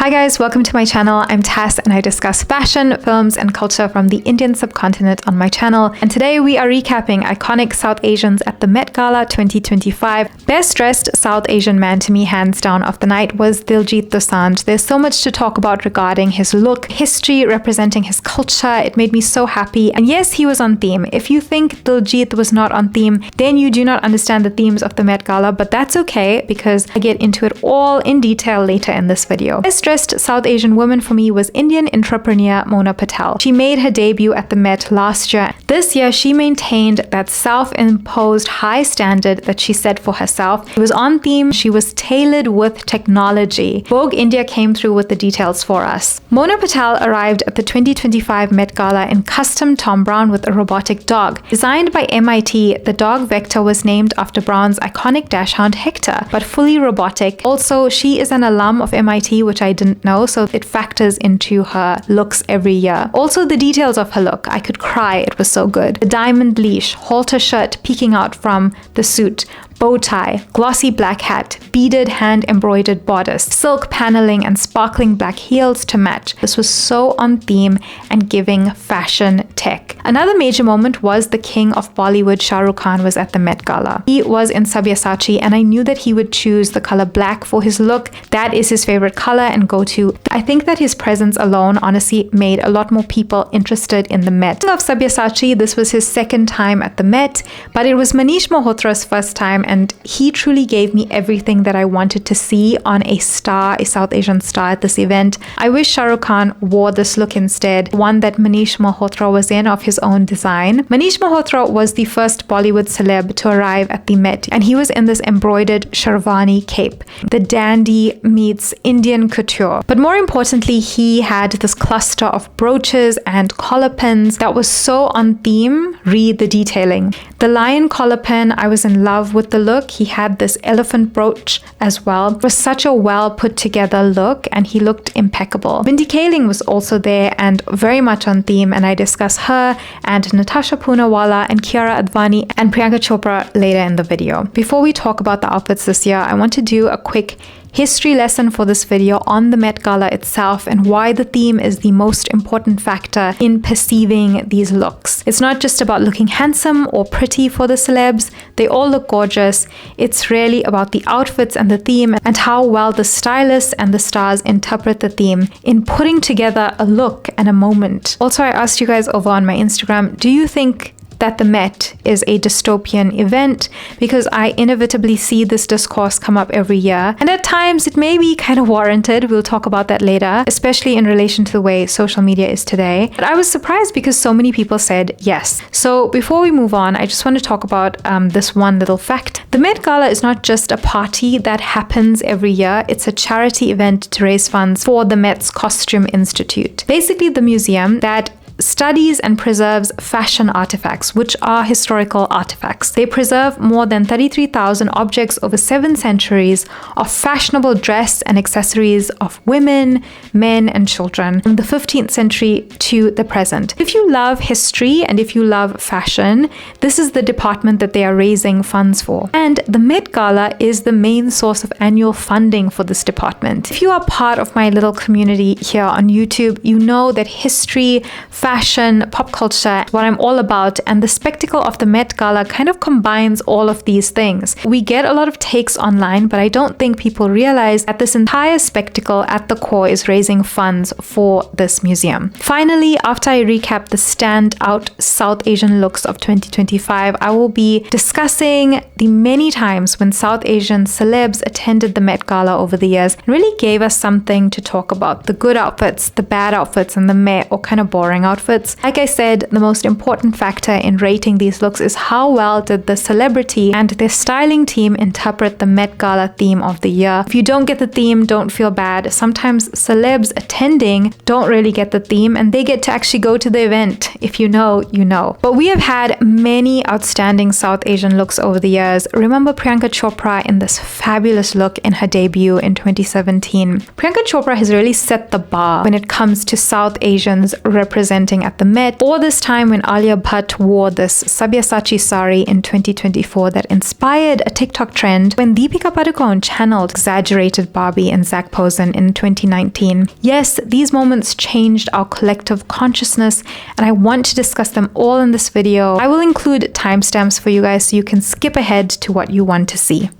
Hi guys, welcome to my channel. I'm Tass and I discuss fashion, films and culture from the Indian subcontinent on my channel. And today we are recapping iconic South Asians at the Met Gala 2025. Best dressed South Asian man to me, hands down, of the night was Diljit Dosanjh. There's so much to talk about regarding his look, history representing his culture. It made me so happy. And yes, he was on theme. If you think Diljit was not on theme, then you do not understand the themes of the Met Gala, but that's okay because I get into it all in detail later in this video. Best dressed South Asian woman for me was Indian entrepreneur Mona Patel. She made her debut at the Met last year. This year, she maintained that self-imposed high standard that she set for herself. It was on theme. She was tailored with technology. Vogue India came through with the details for us. Mona Patel arrived at the 2025 Met Gala in custom Tom Brown with a robotic dog. Designed by MIT, the dog Vector was named after Brown's iconic dachshund Hector, but fully robotic. Also, she is an alum of MIT, which I didn't know, so it factors into her looks every year. Also, the details of her look, I could cry, it was so good. The diamond leash, halter shirt peeking out from the suit, bow tie, glossy black hat, beaded hand-embroidered bodice, silk paneling and sparkling black heels to match. This was so on theme and giving fashion tech. Another major moment was the king of Bollywood, Shah Rukh was at the Met Gala. He was in Sabyasachi and I knew that he would choose the color black for his look. That is his favorite color and go-to. I think that his presence alone honestly made a lot more people interested in the Met. King of Sabyasachi, this was his second time at the Met, but it was Manish Malhotra's first time, and he truly gave me everything that I wanted to see on a star, a South Asian star at this event. I wish Shah Rukh Khan wore this look instead, one that Manish Malhotra was in of his own design. Manish Malhotra was the first Bollywood celeb to arrive at the Met, and he was in this embroidered sherwani cape. The dandy meets Indian couture. But more importantly, he had this cluster of brooches and collar pins that was so on theme. Read the detailing. The lion collar pin, I was in love with the look. He had this elephant brooch as well. It was such a well put together look and he looked impeccable. Mindy Kaling was also there and very much on theme, and I discuss her and Natasha Poonawalla and Kiara Advani and Priyanka Chopra later in the video. Before we talk about the outfits this year, I want to do a quick history lesson for this video on the Met Gala itself and why the theme is the most important factor in perceiving these looks. It's not just about looking handsome or pretty for the celebs. They all look gorgeous. It's really about the outfits and the theme and how well the stylists and the stars interpret the theme in putting together a look and a moment. Also, I asked you guys over on my Instagram, do you think that the Met is a dystopian event? Because I inevitably see this discourse come up every year, and at times it may be kind of warranted. We'll talk about that later, especially in relation to the way social media is today. But I was surprised because so many people said yes. So before we move on, I just want to talk about this one little fact. The Met Gala is not just a party that happens every year. It's a charity event to raise funds for the Met's Costume Institute. Basically the museum that studies and preserves fashion artifacts, which are historical artifacts. They preserve more than 33,000 objects over 7 centuries of fashionable dress and accessories of women, men, and children from the 15th century to the present. If you love history and if you love fashion, this is the department that they are raising funds for. And the Met Gala is the main source of annual funding for this department. If you are part of my little community here on YouTube, you know that history, fashion, pop culture, what I'm all about, and the spectacle of the Met Gala kind of combines all of these things. We get a lot of takes online, but I don't think people realize that this entire spectacle at the core is raising funds for this museum. Finally, after I recap the standout South Asian looks of 2025, I will be discussing the many times when South Asian celebs attended the Met Gala over the years and really gave us something to talk about. The good outfits, the bad outfits, and the meh or kind of boring outfits. Like I said, the most important factor in rating these looks is how well did the celebrity and their styling team interpret the Met Gala theme of the year. If you don't get the theme, don't feel bad. Sometimes celebs attending don't really get the theme and they get to actually go to the event. If you know, you know. But we have had many outstanding South Asian looks over the years. Remember Priyanka Chopra in this fabulous look in her debut in 2017. Priyanka Chopra has really set the bar when it comes to South Asians representing presenting at the Met, or this time when Alia Bhatt wore this Sabyasachi sari in 2024 that inspired a TikTok trend when Deepika Padukone channeled exaggerated Barbie and Zac Posen in 2019. Yes, these moments changed our collective consciousness, and I want to discuss them all in this video. I will include timestamps for you guys so you can skip ahead to what you want to see.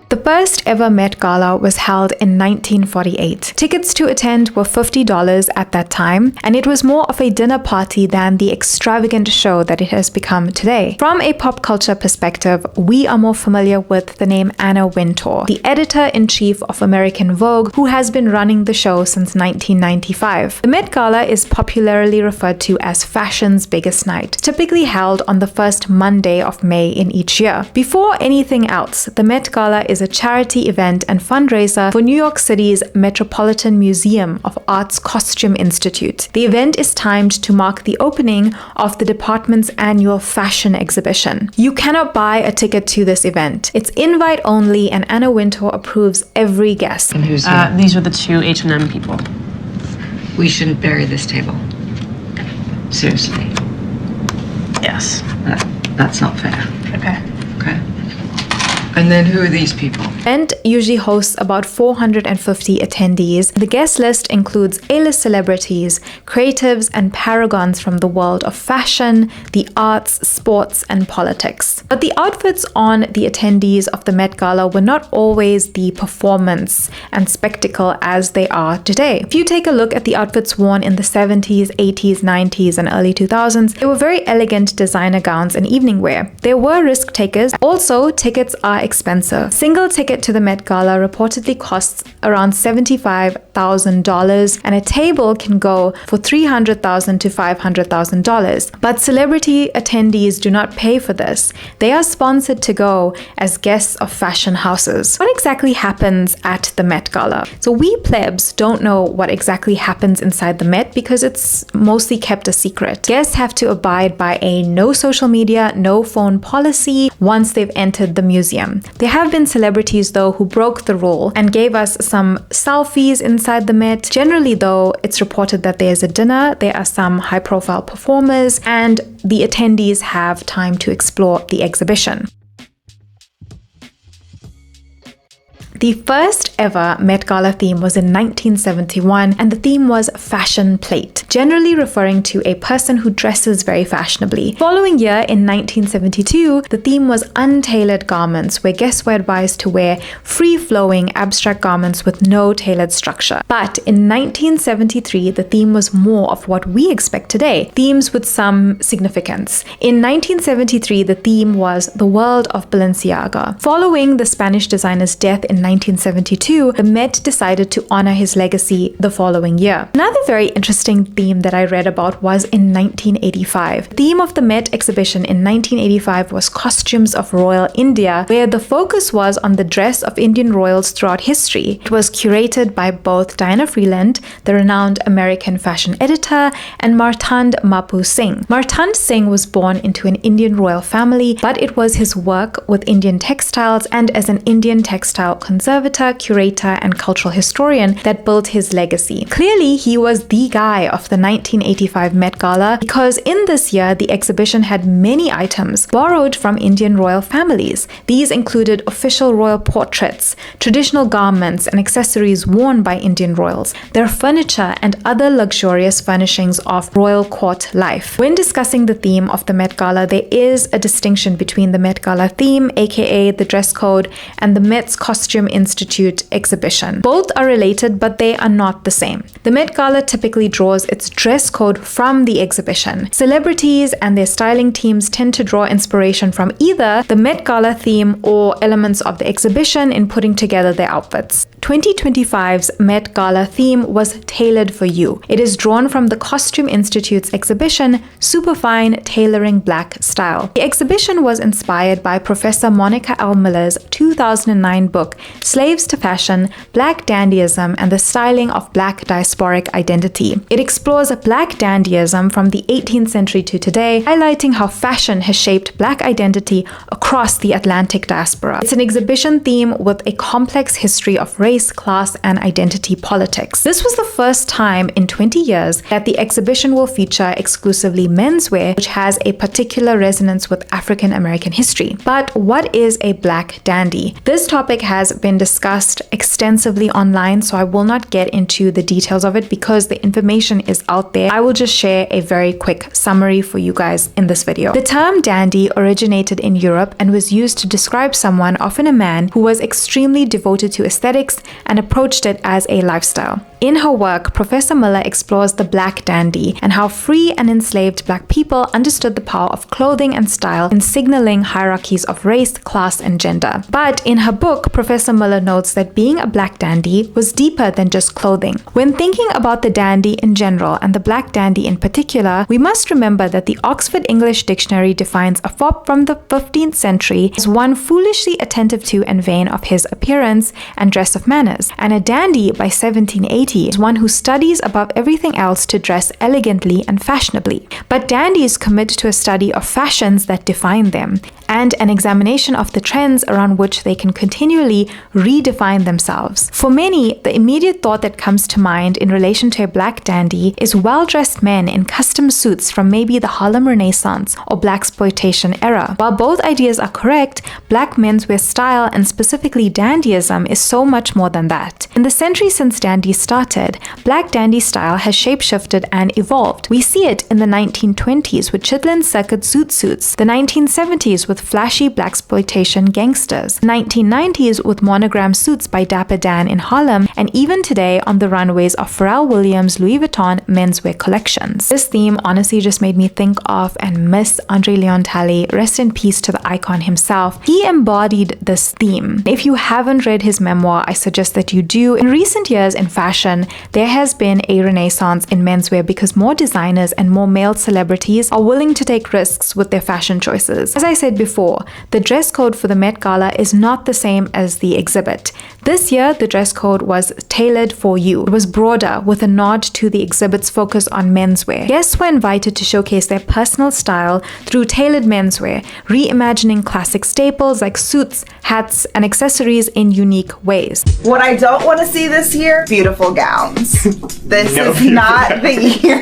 The first ever Met Gala was held in 1948. Tickets to attend were $50 at that time, and it was more of a dinner party than the extravagant show that it has become today. From a pop culture perspective, we are more familiar with the name Anna Wintour, the editor-in-chief of American Vogue, who has been running the show since 1995. The Met Gala is popularly referred to as fashion's biggest night, typically held on the first Monday of May in each year. Before anything else, the Met Gala is a charity event and fundraiser for New York City's Metropolitan Museum of Art's Costume Institute. The event is timed to mark the opening of the department's annual fashion exhibition. You cannot buy a ticket to this event. It's invite only, and Anna Wintour approves every guest. And who's these are the two H&M people. We shouldn't bury this table. Seriously. Yes. That's not fair. Okay. Okay. And then who are these people? The event usually hosts about 450 attendees. The guest list includes A-list celebrities, creatives, and paragons from the world of fashion, the arts, sports, and politics. But the outfits on the attendees of the Met Gala were not always the performance and spectacle as they are today. If you take a look at the outfits worn in the 70s, 80s, 90s, and early 2000s, they were very elegant designer gowns and evening wear. There were risk takers. Also, tickets are expensive. Single ticket to the Met Gala reportedly costs around $75,000, and a table can go for $300,000 to $500,000. But celebrity attendees do not pay for this. They are sponsored to go as guests of fashion houses. What exactly happens at the Met Gala? So we plebs don't know what exactly happens inside the Met because it's mostly kept a secret. Guests have to abide by a no social media, no phone policy once they've entered the museum. There have been celebrities though who broke the rule and gave us some selfies inside the Met. Generally though, it's reported that there's a dinner, there are some high-profile performers, and the attendees have time to explore the exhibition. The first ever Met Gala theme was in 1971, and the theme was fashion plate, generally referring to a person who dresses very fashionably. Following year, in 1972, the theme was untailored garments, where guests were advised to wear free-flowing abstract garments with no tailored structure. But in 1973, the theme was more of what we expect today, themes with some significance. In 1973, the theme was the world of Balenciaga. Following the Spanish designer's death in 1972, the Met decided to honor his legacy the following year. Another very interesting theme that I read about was in 1985. The theme of the Met exhibition in 1985 was Costumes of Royal India, where the focus was on the dress of Indian royals throughout history. It was curated by both Diana Freeland, the renowned American fashion editor, and Martand Mapu Singh. Martand Singh was born into an Indian royal family, but it was his work with Indian textiles and as an Indian textile conservator, curator, and cultural historian that built his legacy. Clearly, he was the guy of the 1985 Met Gala because in this year, the exhibition had many items borrowed from Indian royal families. These included official royal portraits, traditional garments, and accessories worn by Indian royals, their furniture, and other luxurious furnishings of royal court life. When discussing the theme of the Met Gala, there is a distinction between the Met Gala theme, aka the dress code, and the Met's Costume Institute exhibition. Both are related, but they are not the same. The Met Gala typically draws its dress code from the exhibition. Celebrities and their styling teams tend to draw inspiration from either the Met Gala theme or elements of the exhibition in putting together their outfits. 2025's Met Gala theme was tailored for you. It is drawn from the Costume Institute's exhibition, Superfine Tailoring Black Style. The exhibition was inspired by Professor Monica L. Miller's 2009 book, Slaves to Fashion, Black Dandyism and the Styling of Black Diasporic Identity. It explores Black dandyism from the 18th century to today, highlighting how fashion has shaped Black identity across the Atlantic diaspora. It's an exhibition theme with a complex history of race, race, class, and identity politics. This was the first time in 20 years that the exhibition will feature exclusively menswear, which has a particular resonance with African American history. But what is a black dandy? This topic has been discussed extensively online, so I will not get into the details of it because the information is out there. I will just share a very quick summary for you guys in this video. The term dandy originated in Europe and was used to describe someone, often a man, who was extremely devoted to aesthetics and approached it as a lifestyle. In her work, Professor Miller explores the black dandy and how free and enslaved black people understood the power of clothing and style in signaling hierarchies of race, class, and gender. But in her book, Professor Miller notes that being a black dandy was deeper than just clothing. When thinking about the dandy in general and the black dandy in particular, we must remember that the Oxford English Dictionary defines a fop from the 15th century as one foolishly attentive to and vain of his appearance and dress of manners, and a dandy by 1780 is one who studies above everything else to dress elegantly and fashionably. But dandies commit to a study of fashions that define them, and an examination of the trends around which they can continually redefine themselves. For many, the immediate thought that comes to mind in relation to a black dandy is well-dressed men in custom suits from maybe the Harlem Renaissance or blaxploitation era. While both ideas are correct, black menswear style and specifically dandyism is so much more than that. In the century since dandy started, black dandy style has shape-shifted and evolved. We see it in the 1920s with Chitlin circuit suits, the 1970s with flashy blaxploitation gangsters, 1990s with monogram suits by Dapper Dan in Harlem, and even today on the runways of Pharrell Williams' Louis Vuitton menswear collections. This theme honestly just made me think of and miss Andre Leon Talley. Rest in peace to the icon himself. He embodied this theme. If you haven't read his memoir, I suggest that you do. In recent years in fashion, there has been a renaissance in menswear because more designers and more male celebrities are willing to take risks with their fashion choices. As I said before, the dress code for the Met Gala is not the same as the exhibit. This year, the dress code was tailored for you. It was broader, with a nod to the exhibit's focus on menswear. Guests were invited to showcase their personal style through tailored menswear, reimagining classic staples like suits, hats, and accessories in unique ways. What I don't want to see this year, beautiful gowns. This is not the year.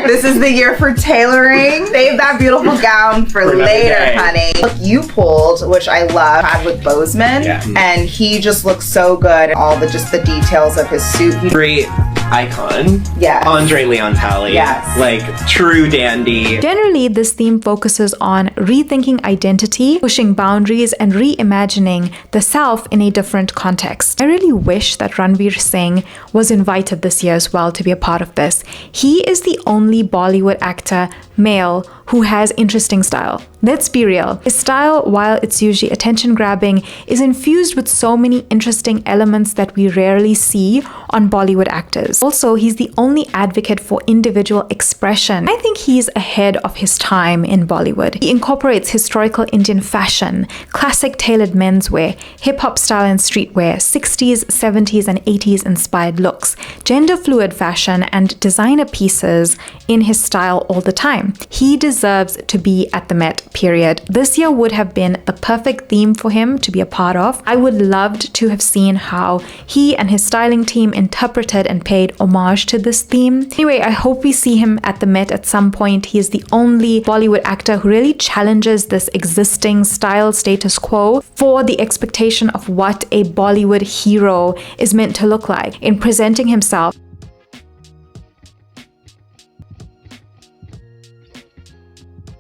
This is the year for tailoring. Save that beautiful gown for later, honey. Look you pulled, which I love, had with Bozeman, and he just looks so good. All the details of his suit. Great icon. Yes. Andre Leon Talley. Yes. Like true dandy. Generally, this theme focuses on rethinking identity, pushing boundaries, and reimagining the self in a different context. I really wish that Ranveer Singh was invited this year as well to be a part of this. He is the only Bollywood actor, male, who has interesting style. Let's be real. His style, while it's usually attention-grabbing, is infused with so many interesting elements that we rarely see on Bollywood actors. Also, he's the only advocate for individual expression. I think he's ahead of his time in Bollywood. He incorporates historical Indian fashion, classic tailored menswear, hip-hop style and streetwear, 60s, 70s, and 80s inspired looks, gender-fluid fashion, and designer pieces in his style all the time. He deserves to be at the Met, period. This year would have been the perfect theme for him to be a part of. I would loved to have seen how he and his styling team interpreted and paid homage to this theme. Anyway, I hope we see him at the Met at some point. He is the only Bollywood actor who really challenges this existing style status quo for the expectation of what a Bollywood hero is meant to look like in presenting himself.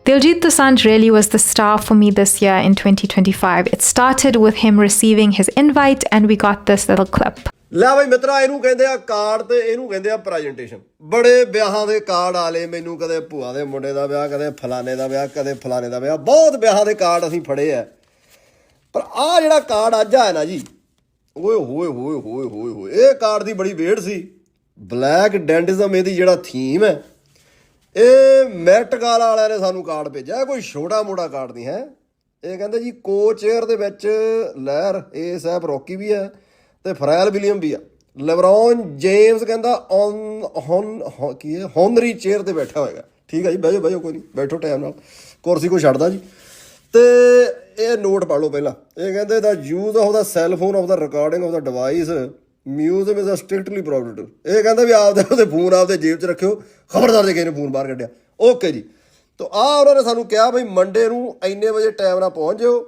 Diljit Dosanjh really was the star for me this year in 2025. It started with him receiving his invite and we got this little clip. ਲੈ ਬਈ ਮਿੱਤਰਾ ਇਹਨੂੰ ਕਹਿੰਦੇ ਆ card ਤੇ ਇਹਨੂੰ ਕਹਿੰਦੇ ਆ ਪ੍ਰੈਜੈਂਟੇਸ਼ਨ ਬੜੇ ਵਿਆਹਾਂ ਦੇ ਕਾਰਡ ਆਲੇ ਮੈਨੂੰ ਕਦੇ ਭੂਆ ਦੇ ਮੁੰਡੇ ਦਾ ਵਿਆਹ ਕਦੇ ਫਲਾਣੇ ਦਾ ਵਿਆਹ ਕਦੇ ਫਲਾਣੇ ਦਾ ਵਿਆਹ ਬਹੁਤ ਵਿਆਹਾਂ ਦੇ ਕਾਰਡ ਅਸੀਂ ਫੜੇ ਆ ਪਰ ਆਹ ਜਿਹੜਾ ਕਾਰਡ ਅੱਜ ਆਇਆ ਨਾ ਜੀ ਓਏ ਹੋਏ ਹੋਏ ਹੋਏ ਹੋਏ ਹੋਏ ਇਹ ਕਾਰਡ ਦੀ ਬੜੀ ਵੇਟ ਸੀ ਬਲੈਕ ਡੈਂਟਿਜ਼ਮ ਇਹਦੀ ਜਿਹੜਾ ਥੀਮ ਹੈ ਇਹ ਮੈਟ ਗਾਲਾ ਵਾਲਿਆਂ ਨੇ ਸਾਨੂੰ ਕਾਰਡ ਭੇਜਿਆ ਕੋਈ ਛੋਟਾ ਮੋਟਾ ਕਾਰਡ ਨਹੀਂ ਹੈ ਇਹ ਕਹਿੰਦੇ ਜੀ ਕੋ ਚੇਅਰ ਦੇ ਵਿੱਚ ਲਹਿਰ ਇਹ ਸਾਹਿਬ ਰੌਕੀ ਵੀ ਹੈ ਤੇ ਫਰੈਲ ਵਿਲੀਅਮ ਵੀ ਆ ਲੈਬਰੋਨ ਜੇਮਸ ਕਹਿੰਦਾ ਕੀ ਹੈ ਹੋਨਰੀ ਚੇਅਰ ਤੇ ਬੈਠਾ ਹੋਏਗਾ ਠੀਕ ਹੈ ਜੀ ਬਹਿ ਜਾਓ ਕੋਈ ਨਹੀਂ ਬੈਠੋ ਟਾਈਮ ਨਾਲ ਕੁਰਸੀ ਕੋਈ ਛੱਡਦਾ ਜੀ ਤੇ ਇਹ ਨੋਟ ਪੜ੍ਹ ਲਓ ਪਹਿਲਾਂ। ਇਹ ਕਹਿੰਦੇ the use of the cell phone of the recording of the device museum is strictly prohibited. ਇਹ ਕਹਿੰਦਾ ਵੀ ਆਪਦੇ ਉਹਦੇ ਫੋਨ ਆਪਦੇ ਜੇਬ 'ਚ ਰੱਖਿਓ, ਖਬਰਦਾਰ ਜੇ ਕਿਸੇ ਨੇ ਫੋਨ ਬਾਹਰ ਕੱਢਿਆ। ਓਕੇ ਜੀ। ਤਾਂ ਉਹਨਾਂ ਨੇ ਸਾਨੂੰ ਕਿਹਾ ਬਈ ਮੰਡੇ ਨੂੰ ਇੰਨੇ ਵਜੇ ਟਾਈਮ ਨਾਲ ਪਹੁੰਚ ਜਿਓ।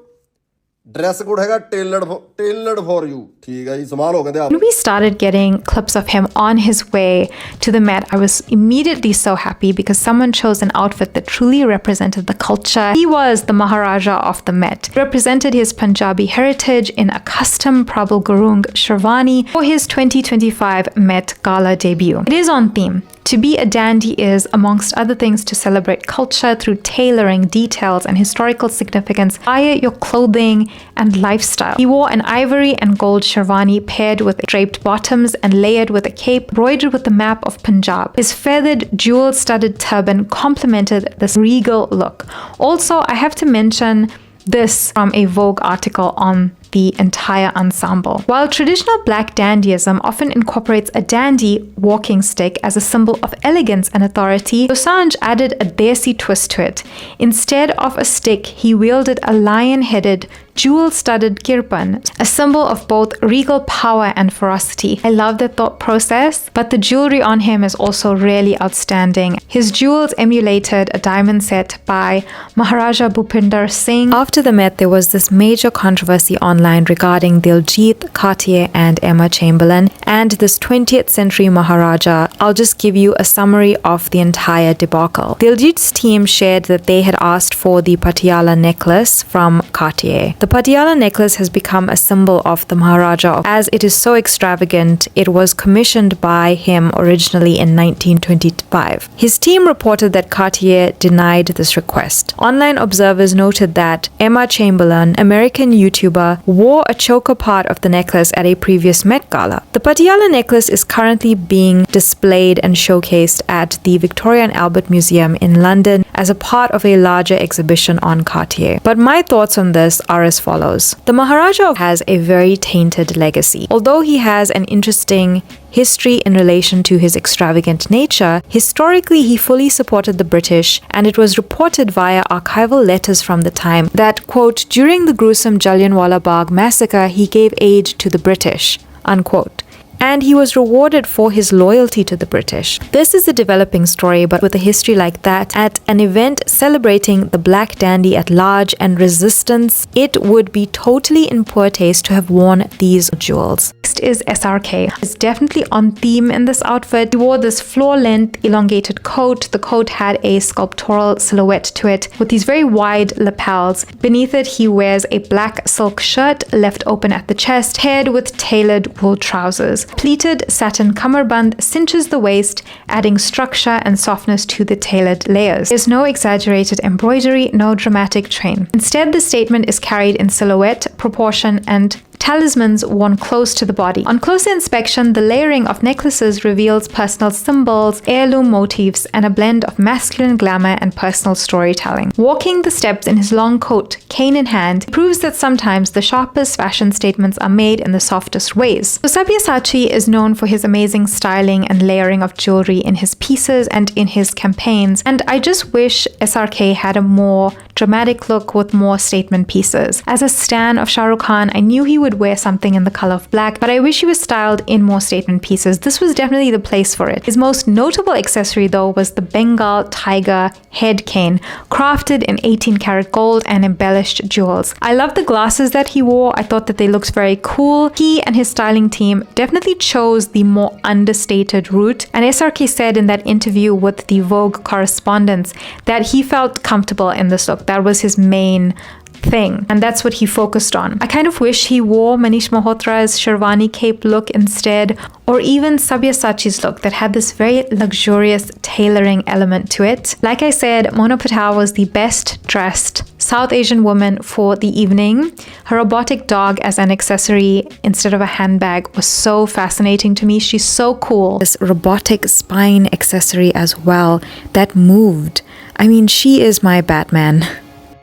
ਡਰੈਸ ਕੋਡ ਹੈਗਾ tailored for you। ਠੀਕ ਹੈ ਜੀ, ਸਮਾਲ ਹੋ ਕਹਿੰਦੇ ਆਪ। When we started getting clips of him on his way to the Met, I was immediately so happy because someone chose an outfit that truly represented the culture. He was the Maharaja of the Met. He represented his Punjabi heritage in a custom Prabal Gurung Sherwani for his 2025 Met Gala debut. It is on theme. To be a dandy is, amongst other things, to celebrate culture through tailoring details and historical significance via your clothing and lifestyle. He wore an ivory and gold sherwani paired with draped bottoms and layered with a cape embroidered with the map of Punjab. His feathered, jewel-studded turban complemented this regal look. Also, I have to mention this from a Vogue article on the entire ensemble. While traditional black dandyism often incorporates a dandy walking stick as a symbol of elegance and authority, Dosanjh added a desi twist to it. Instead of a stick, he wielded a lion-headed, jewel-studded kirpan, a symbol of both regal power and ferocity. I love the thought process, but the jewelry on him is also really outstanding. His jewels emulated a diamond set by Maharaja Bhupinder Singh. After the Met, there was this major controversy online regarding Diljit, Cartier and Emma Chamberlain and this 20th century Maharaja. I'll just give you a summary of the entire debacle. Diljit's team shared that they had asked for the Patiala necklace from Cartier. The Patiala necklace has become a symbol of the Maharaja as it is so extravagant. It was commissioned by him originally in 1925. His team reported that Cartier denied this request. Online observers noted that Emma Chamberlain, American YouTuber, wore a choker part of the necklace at a previous Met Gala. The Patiala necklace is currently being displayed and showcased at the Victoria and Albert Museum in London as a part of a larger exhibition on Cartier. But my thoughts on this are as follows. The Maharaja has a very tainted legacy. Although he has an interesting history in relation to his extravagant nature, historically he fully supported the British, and it was reported via archival letters from the time that, quote, during the gruesome Jallianwala Bagh massacre he gave aid to the British, unquote. And he was rewarded for his loyalty to the British. This is a developing story, but with a history like that, at an event celebrating the black dandy at large and resistance, it would be totally in poor taste to have worn these jewels. Next is SRK. It's definitely on theme in this outfit. He wore this floor-length elongated coat. The coat had a sculptural silhouette to it with these very wide lapels. Beneath it, he wears a black silk shirt left open at the chest, paired with tailored wool trousers. Pleated satin cummerbund cinches the waist, adding structure and softness to the tailored layers. There's no exaggerated embroidery, no dramatic train. Instead, the statement is carried in silhouette, proportion, and talismans worn close to the body. On closer inspection, the layering of necklaces reveals personal symbols, heirloom motifs, and a blend of masculine glamour and personal storytelling. Walking the steps in his long coat, cane in hand, proves that sometimes the sharpest fashion statements are made in the softest ways. So Sabyasachi is known for his amazing styling and layering of jewelry in his pieces and in his campaigns, and I just wish SRK had a more dramatic look with more statement pieces. As a stan of Shah Rukh Khan, I knew he would wear something in the color of black, but I wish he was styled in more statement pieces. This was definitely the place for it. His most notable accessory though was the Bengal tiger head cane, crafted in 18 karat gold and embellished jewels. I love the glasses that he wore. I thought that they looked very cool. He and his styling team definitely chose the more understated route, and SRK said in that interview with the Vogue correspondents that he felt comfortable in this look. That was his main thing, and that's what he focused on. I kind of wish he wore Manish Malhotra's Sherwani cape look instead, or even Sabyasachi's look that had this very luxurious tailoring element to it. Like I said, Mona Patel was the best dressed South Asian woman for the evening. Her robotic dog as an accessory instead of a handbag was so fascinating to me. She's so cool. This robotic spine accessory as well that moved. I mean, she is my Batman.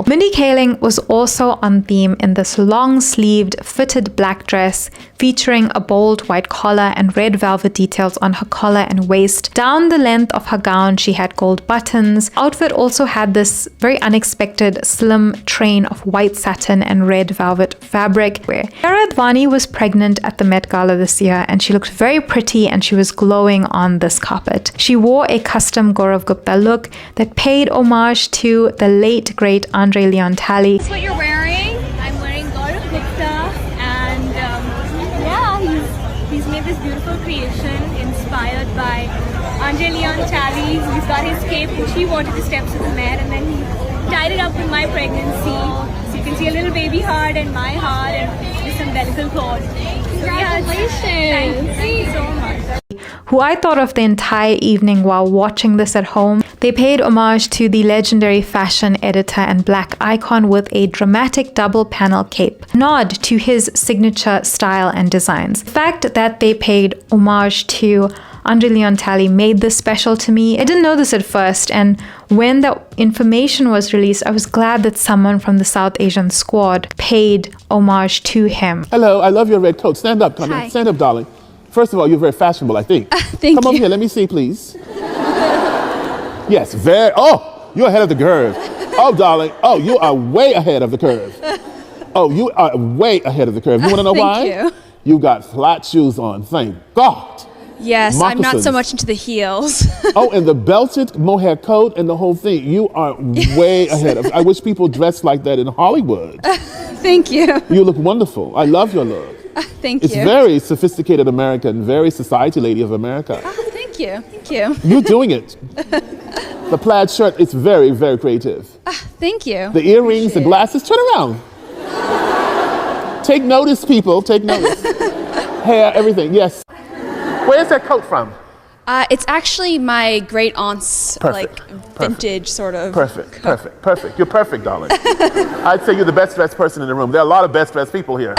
Mindy Kaling was also on theme in this long-sleeved, fitted black dress featuring a bold white collar and red velvet details on her collar and waist. Down the length of her gown, she had gold buttons. Outfit also had this very unexpected slim train of white satin and red velvet fabric. Kiara Advani was pregnant at the Met Gala this year, and she looked very pretty and she was glowing on this carpet. She wore a custom Gaurav Gupta look that paid homage to the late great Andre Leon Talley. That's what you're wearing. I'm wearing Gaurav Gupta, and he's made this beautiful creation inspired by Andre Leon Talley. He's got his cape which he wanted to steps of the Met, and then he tied it up with my pregnancy. So you can see a little baby heart and my heart and this umbilical cord. Congratulations! Thank you so much. Who I thought of the entire evening while watching this at home. They paid homage to the legendary fashion editor and black icon with a dramatic double panel cape, nod to his signature style and designs. The fact that they paid homage to Andre Leon Talley made this special to me. I didn't know this at first, and when the information was released, I was glad that someone from the South Asian squad paid homage to him. Hello, I love your red coat. Stand up, come on. Stand up, darling. First of all, you're very fashionable, I think. Thank you. Come over here, let me see, please. Yes, very. Oh, you're ahead of the curve. Oh, darling. Oh, you are way ahead of the curve. Oh, you are way ahead of the curve. You want to know why? Thank you. You got flat shoes on. Thank God. Yes, Moccasins. I'm not so much into the heels. Oh, and the belted mohair coat and the whole thing. You are way ahead of. I wish people dressed like that in Hollywood. Thank you. You look wonderful. I love your look. Thank It's you. very sophisticated American, very society lady of America. Thank you. Thank you. You're doing it. The plaid shirt is very, very creative. Thank you. The earrings, the glasses, turn around. Take notice, people, take notice. Hair, everything, yes. Where's that coat from? It's actually my great aunt's vintage sort of. Perfect. You're perfect, darling. I'd say you're the best dressed person in the room. There are a lot of best dressed people here.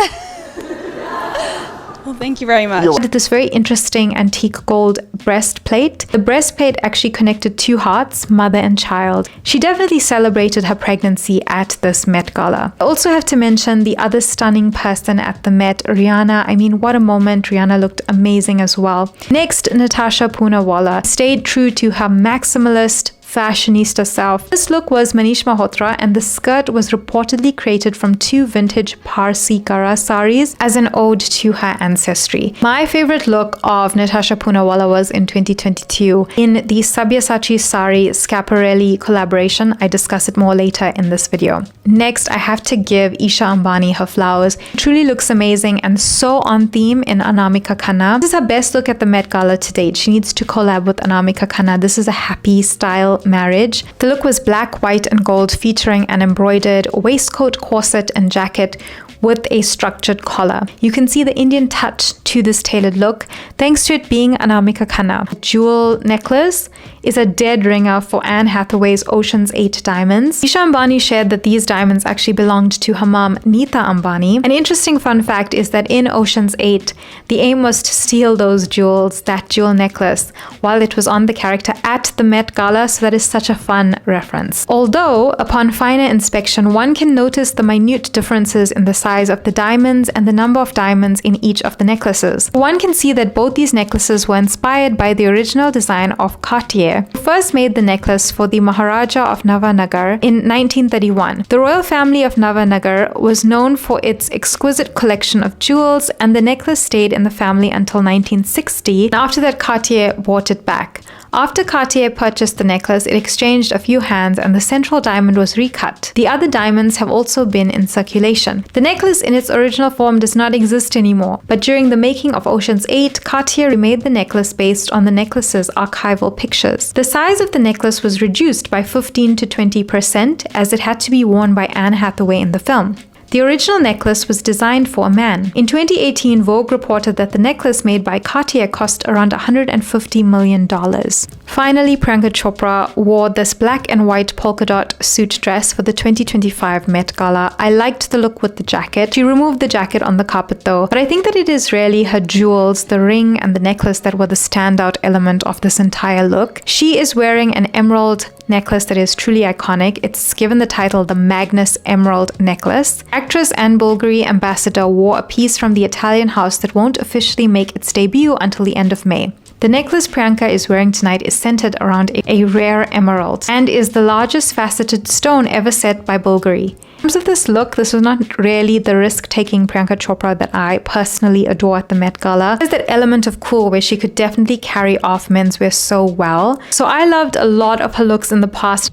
Well, thank you very much. I did this very interesting antique gold breastplate. The breastplate actually connected two hearts, mother and child. She definitely celebrated her pregnancy at this Met Gala. I also have to mention the other stunning person at the Met, Rihanna. I mean, what a moment. Rihanna looked amazing as well. Next, Natasha Poonawalla stayed true to her maximalist fashionista self. This look was Manish Malhotra, and the skirt was reportedly created from two vintage Parsi Kara saris as an ode to her ancestry. My favorite look of Natasha Poonawalla was in 2022 in the Sabyasachi sari Schiaparelli collaboration. I discuss it more later in this video. Next, I have to give Isha Ambani her flowers. It truly looks amazing and so on theme in Anamika Khanna. This is her best look at the Met Gala to date. She needs to collab with Anamika Khanna. This is a happy style marriage. The look was black, white, and gold, featuring an embroidered waistcoat, corset, and jacket with a structured collar. You can see the Indian touch to this tailored look thanks to it being Anamika Khanna. The jewel necklace is a dead ringer for Anne Hathaway's Ocean's 8 diamonds. Isha Ambani shared that these diamonds actually belonged to her mom, Nita Ambani. An interesting fun fact is that in Ocean's 8, the aim was to steal those jewels, that jewel necklace, while it was on the character at the Met Gala, so that is such a fun reference. Although, upon finer inspection, one can notice the minute differences in the size of the diamonds and the number of diamonds in each of the necklaces. One can see that both these necklaces were inspired by the original design of Cartier, who first made the necklace for the Maharaja of Navanagar in 1931. The royal family of Navanagar was known for its exquisite collection of jewels, and the necklace stayed in the family until 1960, and after that Cartier bought it back. After Cartier purchased the necklace, it exchanged a few hands and the central diamond was recut. The other diamonds have also been in circulation. The necklace in its original form does not exist anymore, but during the making of Ocean's 8, Cartier remade the necklace based on the necklace's archival pictures. The size of the necklace was reduced by 15 to 20% as it had to be worn by Anne Hathaway in the film. The original necklace was designed for a man. In 2018, Vogue reported that the necklace made by Cartier cost around $150 million. Finally, Priyanka Chopra wore this black and white polka dot suit dress for the 2025 Met Gala. I liked the look with the jacket. She removed the jacket on the carpet though, but I think that it is really her jewels, the ring and the necklace that were the standout element of this entire look. She is wearing an emerald necklace that is truly iconic. It's given the title the Magnus Emerald Necklace. Actress and Bulgari ambassador wore a piece from the Italian house that won't officially make its debut until the end of May. The necklace Priyanka is wearing tonight is centered around a rare emerald and is the largest faceted stone ever set by Bulgari. In terms of this look, this was not really the risk-taking Priyanka Chopra that I personally adore at the Met Gala. There's that element of cool where she could definitely carry off menswear so well. So I loved a lot of her looks in the past.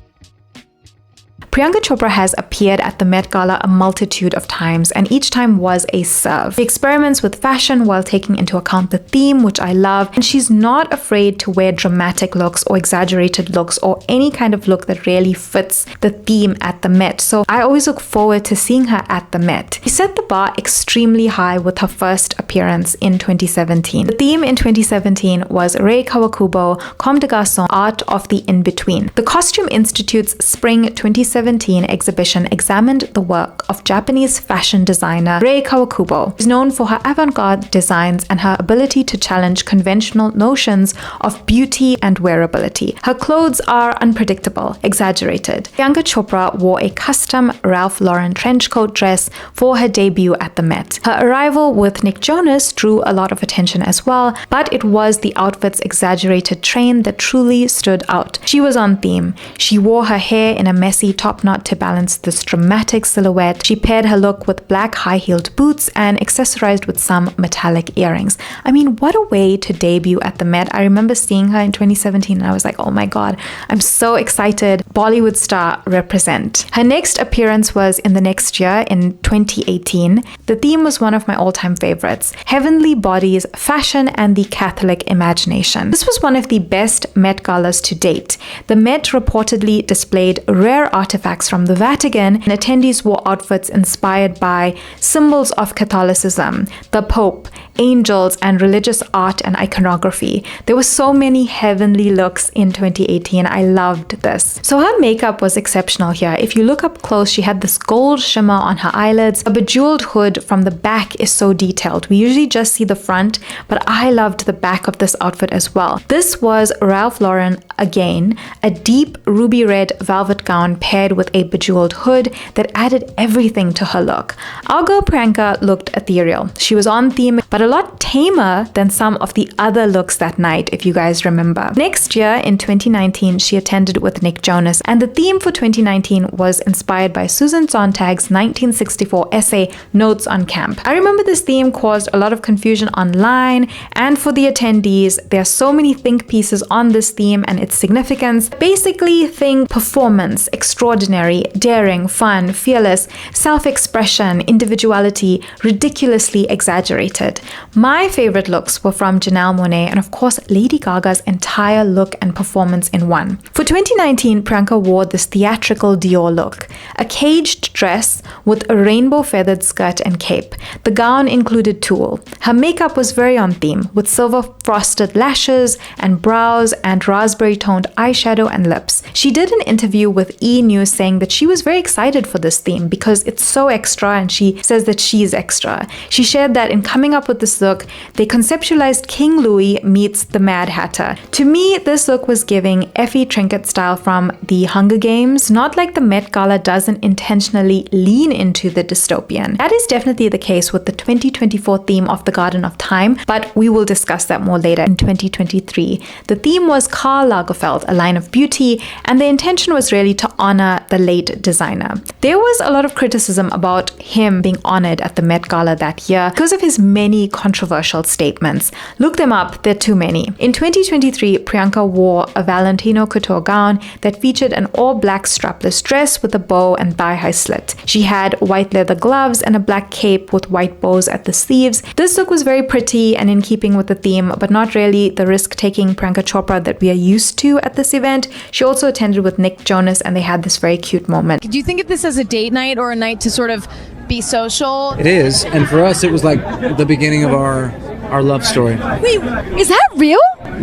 Priyanka Chopra has appeared at the Met Gala a multitude of times, and each time was a serve. She experiments with fashion while taking into account the theme, which I love, and she's not afraid to wear dramatic looks or exaggerated looks or any kind of look that really fits the theme at the Met. So I always look forward to seeing her at the Met. She set the bar extremely high with her first appearance in 2017. The theme in 2017 was Rei Kawakubo, Comme des Garçons, Art of the In-Between. The Costume Institute's Spring 2017 exhibition examined the work of Japanese fashion designer Rei Kawakubo. She's known for her avant-garde designs and her ability to challenge conventional notions of beauty and wearability. Her clothes are unpredictable, exaggerated. Priyanka Chopra wore a custom Ralph Lauren trench coat dress for her debut at the Met. Her arrival with Nick Jonas drew a lot of attention as well, but it was the outfit's exaggerated train that truly stood out. She was on theme. She wore her hair in a messy top knot to balance this dramatic silhouette. She paired her look with black high-heeled boots and accessorized with some metallic earrings. I mean, what a way to debut at the Met. I remember seeing her in 2017 and I was like, oh my god, I'm so excited. Bollywood star represent. Her next appearance was in the next year in 2018. The theme was one of my all-time favorites: Heavenly Bodies, Fashion and the Catholic Imagination. This was one of the best Met Galas to date. The Met reportedly displayed rare artifacts from the Vatican, and attendees wore outfits inspired by symbols of Catholicism, the Pope, angels, and religious art and iconography. There were so many heavenly looks in 2018. I loved this. So her makeup was exceptional here. If you look up close, she had this gold shimmer on her eyelids. A bejeweled hood from the back is so detailed. We usually just see the front, but I loved the back of this outfit as well. This was Ralph Lauren again, a deep ruby red velvet gown paired with a bejeweled hood that added everything to her look. Our girl Priyanka looked ethereal. She was on theme, but a lot tamer than some of the other looks that night, if you guys remember. Next year, in 2019, she attended with Nick Jonas, and the theme for 2019 was inspired by Susan Sontag's 1964 essay, Notes on Camp. I remember this theme caused a lot of confusion online, and for the attendees, there are so many think pieces on this theme and its significance. Basically, think performance, extraordinary, daring, fun, fearless, self-expression, individuality, ridiculously exaggerated. My favorite looks were from Janelle Monáe and of course Lady Gaga's entire look and performance in one. For 2019, Priyanka wore this theatrical Dior look, a caged dress with a rainbow feathered skirt and cape. The gown included tulle. Her makeup was very on theme, with silver frosted lashes and brows and raspberry toned eyeshadow and lips. She did an interview with E! News saying that she was very excited for this theme because it's so extra, and she says that she's extra. She shared that in coming up with this look, they conceptualized King Louis meets the Mad Hatter. To me, this look was giving Effie Trinket style from the Hunger Games, not like the Met Gala doesn't intentionally lean into the dystopian. That is definitely the case with the 2024 theme of the Garden of Time, but we will discuss that more later in 2023. The theme was Karl Lagerfeld, a line of beauty, and the intention was really to honor the late designer. There was a lot of criticism about him being honored at the Met Gala that year because of his many controversial statements. Look them up, there are too many. In 2023, Priyanka wore a Valentino couture gown that featured an all-black strapless dress with a bow and thigh-high slit. She had white leather gloves and a black cape with white bows at the sleeves. This look was very pretty and in keeping with the theme, but not really the risk-taking Priyanka Chopra that we are used to at this event. She also attended with Nick Jonas and they had this very cute moment. Do you think of this as a date night or a night to sort of be social? It is, and for us it was like the beginning of our love story. Wait, is that real?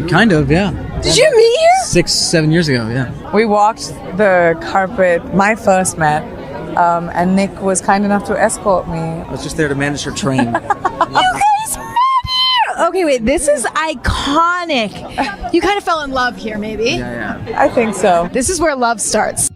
Kind of, yeah. Did you meet here? 6-7 years ago, yeah. We walked the carpet, my first Met, and Nick was kind enough to escort me. I was just there to manage her train. You guys met here! Okay, wait, this is iconic. You kind of fell in love here, maybe? Yeah. I think so. This is where love starts.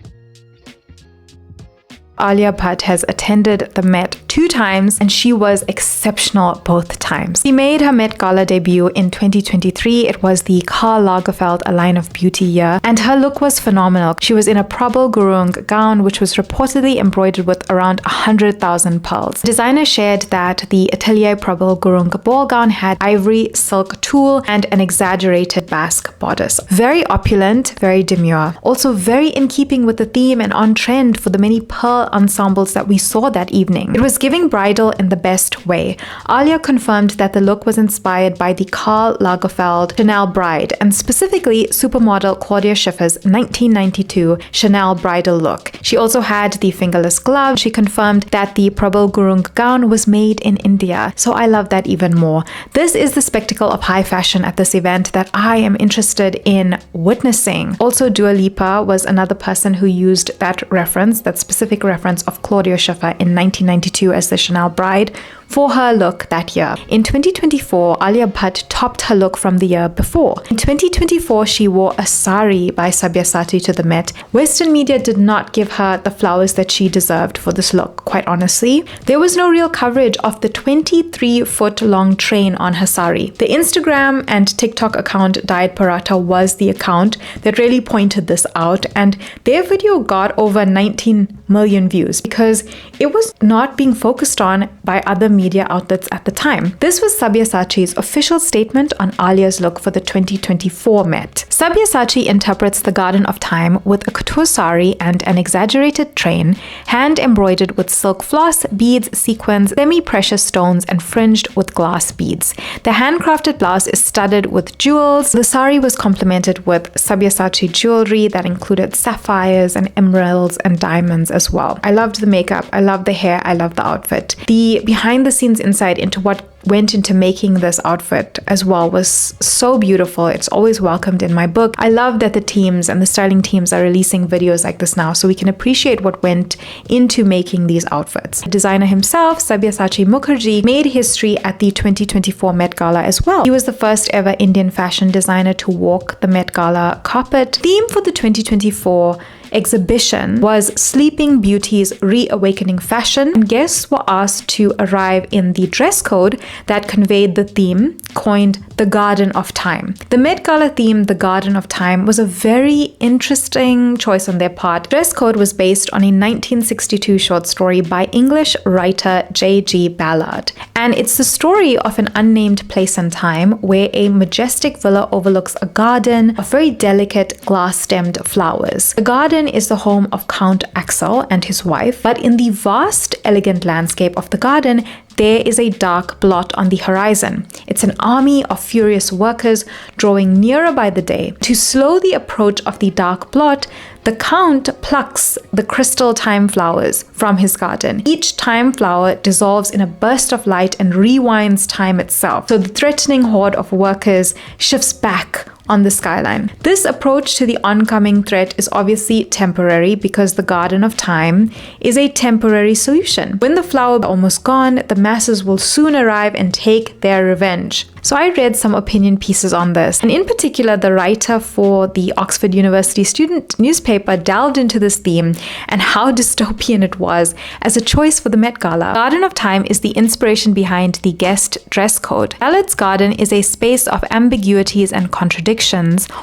Alia Bhatt has attended the Met 2 times and she was exceptional both times. She made her Met Gala debut in 2023. It was the Karl Lagerfeld A Line of Beauty year and her look was phenomenal. She was in a Prabal Gurung gown which was reportedly embroidered with around 100,000 pearls. The designer shared that the Atelier Prabal Gurung ball gown had ivory silk tulle and an exaggerated basque bodice. Very opulent, very demure. Also very in keeping with the theme and on trend for the many pearl ensembles that we saw that evening. It was giving bridal in the best way. Alia confirmed that the look was inspired by the Karl Lagerfeld Chanel Bride and specifically supermodel Claudia Schiffer's 1992 Chanel bridal look. She also had the fingerless glove. She confirmed that the Prabal Gurung gown was made in India. So I love that even more. This is the spectacle of high fashion at this event that I am interested in witnessing. Also, Dua Lipa was another person who used that reference, that specific reference of Claudia Schiffer in 1992 as the Chanel bride for her look that year. In 2024, Alia Bhatt topped her look from the year before. In 2024, she wore a sari by Sabyasachi to the Met. Western media did not give her the flowers that she deserved for this look, quite honestly. There was no real coverage of the 23-foot-long train on her sari. The Instagram and TikTok account Diet Paratha was the account that really pointed this out, and their video got over 19 million views because it was not being focused on by other media outlets at the time. This was Sabyasachi's official statement on Alia's look for the 2024 Met. Sabyasachi interprets the Garden of Time with a couture sari and an exaggerated train, hand embroidered with silk floss, beads, sequins, semi-precious stones, and fringed with glass beads. The handcrafted blouse is studded with jewels. The sari was complemented with Sabyasachi jewelry that included sapphires and emeralds and diamonds as well. I loved the makeup, I loved the hair, I loved the outfit. The behind the scenes insight into what went into making this outfit as well was so beautiful. It's always welcomed in my book. I love that the teams and the styling teams are releasing videos like this now so we can appreciate what went into making these outfits. The designer himself, Sabyasachi Mukherjee, made history at the 2024 Met Gala as well. He was the first ever Indian fashion designer to walk the Met Gala carpet. Theme for the 2024 exhibition was Sleeping Beauty's Reawakening Fashion, and guests were asked to arrive in the dress code that conveyed the theme, coined the Garden of Time. The Met Gala theme, the Garden of Time, was a very interesting choice on their part. Dress code was based on a 1962 short story by English writer J.G. Ballard, and it's the story of an unnamed place and time where a majestic villa overlooks a garden of very delicate glass-stemmed flowers. The garden is the home of Count Axel and his wife, but in the vast, elegant landscape of the garden, there is a dark blot on the horizon. It's an army of furious workers drawing nearer by the day. To slow the approach of the dark blot, the Count plucks the crystal time flowers from his garden. Each time flower dissolves in a burst of light and rewinds time itself. So the threatening horde of workers shifts back on the skyline. This approach to the oncoming threat is obviously temporary because the Garden of Time is a temporary solution. When the flower is almost gone, the masses will soon arrive and take their revenge. So I read some opinion pieces on this, and in particular, the writer for the Oxford University student newspaper delved into this theme and how dystopian it was as a choice for the Met Gala. Garden of Time is the inspiration behind the guest dress code. Ballard's garden is a space of ambiguities and contradictions,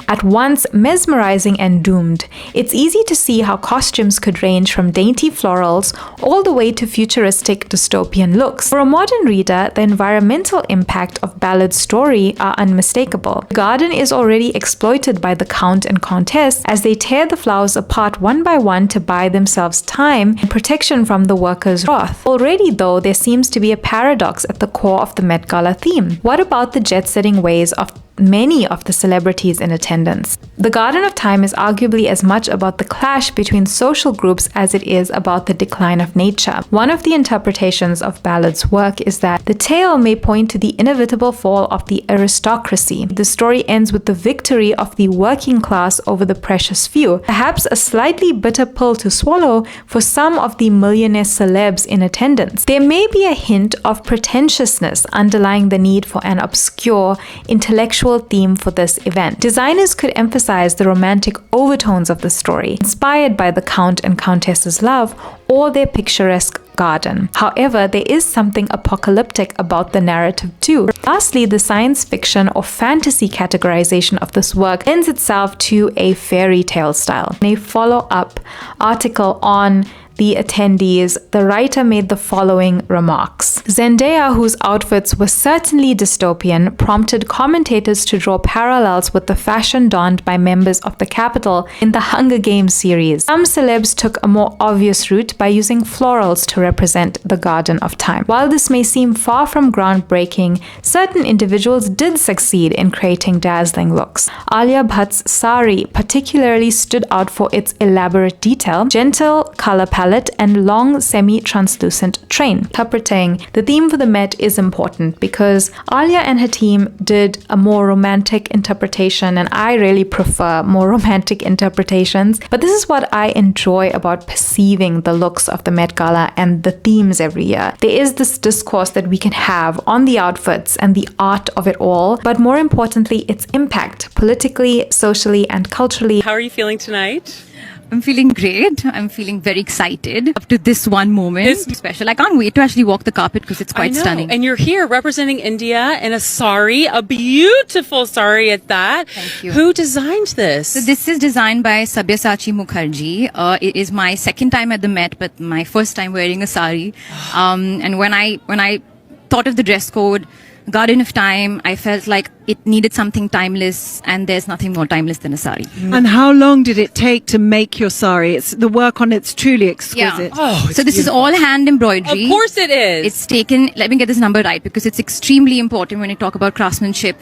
at once mesmerizing and doomed. It's easy to see how costumes could range from dainty florals all the way to futuristic dystopian looks. For a modern reader, the environmental impact of Ballard's story are unmistakable. The garden is already exploited by the Count and Countess as they tear the flowers apart one by one to buy themselves time and protection from the workers' wrath. Already, though, there seems to be a paradox at the core of the Met Gala theme. What about the jet-setting ways of many of the celebrities in attendance? The Garden of Time is arguably as much about the clash between social groups as it is about the decline of nature. One of the interpretations of Ballard's work is that the tale may point to the inevitable fall of the aristocracy. The story ends with the victory of the working class over the precious few, perhaps a slightly bitter pill to swallow for some of the millionaire celebs in attendance. There may be a hint of pretentiousness underlying the need for an obscure, intellectual actual theme for this event. Designers could emphasize the romantic overtones of the story, inspired by the Count and Countess's love or their picturesque garden. However, there is something apocalyptic about the narrative too. Lastly, the science fiction or fantasy categorization of this work lends itself to a fairy tale style. In a follow-up article on the attendees, the writer made the following remarks. Zendaya, whose outfits were certainly dystopian, prompted commentators to draw parallels with the fashion donned by members of the Capitol in the Hunger Games series. Some celebs took a more obvious route by using florals to represent the Garden of Time. While this may seem far from groundbreaking, certain individuals did succeed in creating dazzling looks. Alia Bhatt's sari particularly stood out for its elaborate detail, gentle color palette, and long semi-translucent train. Interpreting the theme for the Met is important because Alia and her team did a more romantic interpretation, and I really prefer more romantic interpretations. But this is what I enjoy about perceiving the looks of the Met Gala and the themes every year. There is this discourse that we can have on the outfits and the art of it all, but more importantly, its impact politically, socially, and culturally. How are you feeling tonight? I'm feeling great. I'm feeling very excited up to this one moment. It's special. I can't wait to actually walk the carpet because it's quite stunning. And you're here representing India in a sari, a beautiful sari at that. Thank you. Who designed this? So this is designed by Sabyasachi Mukherjee. It is my second time at the Met, but my first time wearing a sari. And when I thought of the dress code, Garden of Time, I felt like it needed something timeless, and there's nothing more timeless than a sari. And how long did it take to make your sari? It's the work on it's truly exquisite. Yeah. So this is all hand embroidery. Of course it is. It's taken, let me get this number right because it's extremely important when you talk about craftsmanship.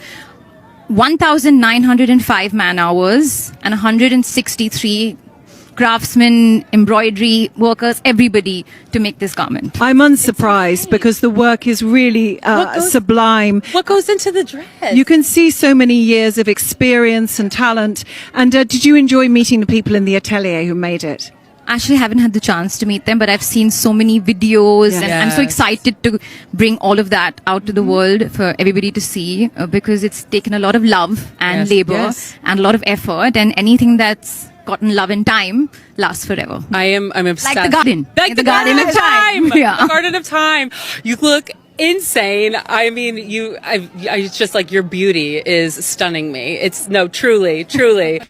1,905 man hours and 163 craftsmen, embroidery workers, everybody to make this garment. I'm unsurprised because the work is really sublime. What goes into the dress? You can see so many years of experience and talent. And did you enjoy meeting the people in the atelier who made it? Actually, I haven't had the chance to meet them, but I've seen so many videos and I'm so excited to bring all of that out to the world for everybody to see because it's taken a lot of love and labor and a lot of effort, and anything that's gotten love and time lasts forever. I'm obsessed. Like the garden. Like the Garden of Time. Yeah. The Garden of Time. You look insane. I mean, it's just like your beauty is stunning me. Truly.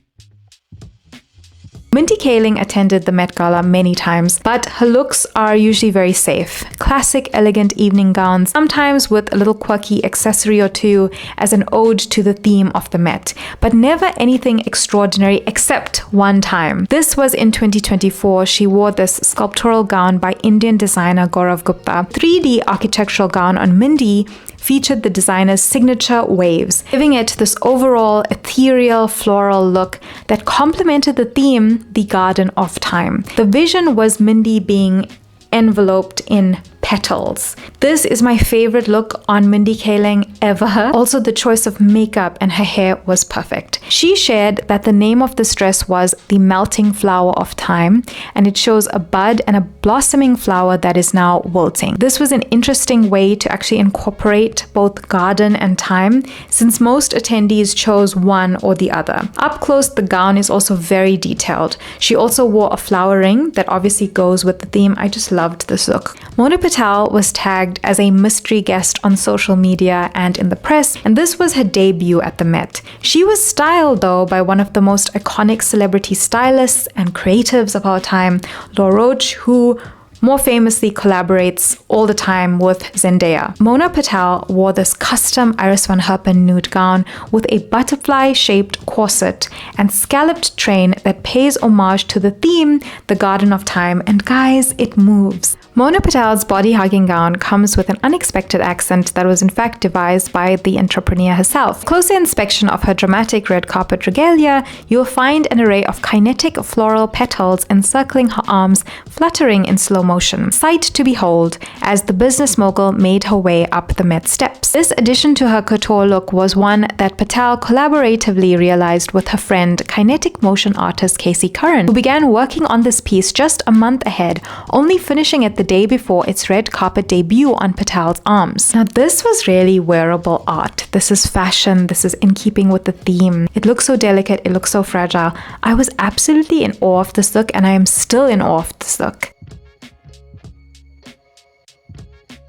Mindy Kaling attended the Met Gala many times, but her looks are usually very safe. Classic, elegant evening gowns, sometimes with a little quirky accessory or two as an ode to the theme of the Met, but never anything extraordinary except one time. This was in 2024. She wore this sculptural gown by Indian designer Gaurav Gupta. 3D architectural gown on Mindy featured the designer's signature waves, giving it this overall ethereal floral look that complemented the theme, the Garden of Time. The vision was Mindy being enveloped in petals. This is my favorite look on Mindy Kaling ever. Also, the choice of makeup and her hair was perfect. She shared that the name of this dress was The Melting Flower of Time, and it shows a bud and a blossoming flower that is now wilting. This was an interesting way to actually incorporate both garden and time, since most attendees chose one or the other. Up close, the gown is also very detailed. She also wore a flower ring that obviously goes with the theme. I just loved this look. Mona Patel was tagged as a mystery guest on social media and in the press, and this was her debut at the Met. She was styled though by one of the most iconic celebrity stylists and creatives of our time, Rukh, who more famously collaborates all the time with Zendaya. Mona Patel wore this custom Iris van Herpen nude gown with a butterfly-shaped corset and scalloped train that pays homage to the theme, the Garden of Time, and guys, it moves. Mona Patel's body-hugging gown comes with an unexpected accent that was in fact devised by the entrepreneur herself. Closer inspection of her dramatic red carpet regalia, you'll find an array of kinetic floral petals encircling her arms, fluttering in slow motion. Sight to behold as the business mogul made her way up the Met steps. This addition to her couture look was one that Patel collaboratively realized with her friend, kinetic motion artist Casey Curran, who began working on this piece just a month ahead, only finishing it the day before its red carpet debut on Patel's arms. Now, this was really wearable art. This is fashion. This is in keeping with the theme. It looks so delicate. It looks so fragile. I was absolutely in awe of this look, and I am still in awe of this look.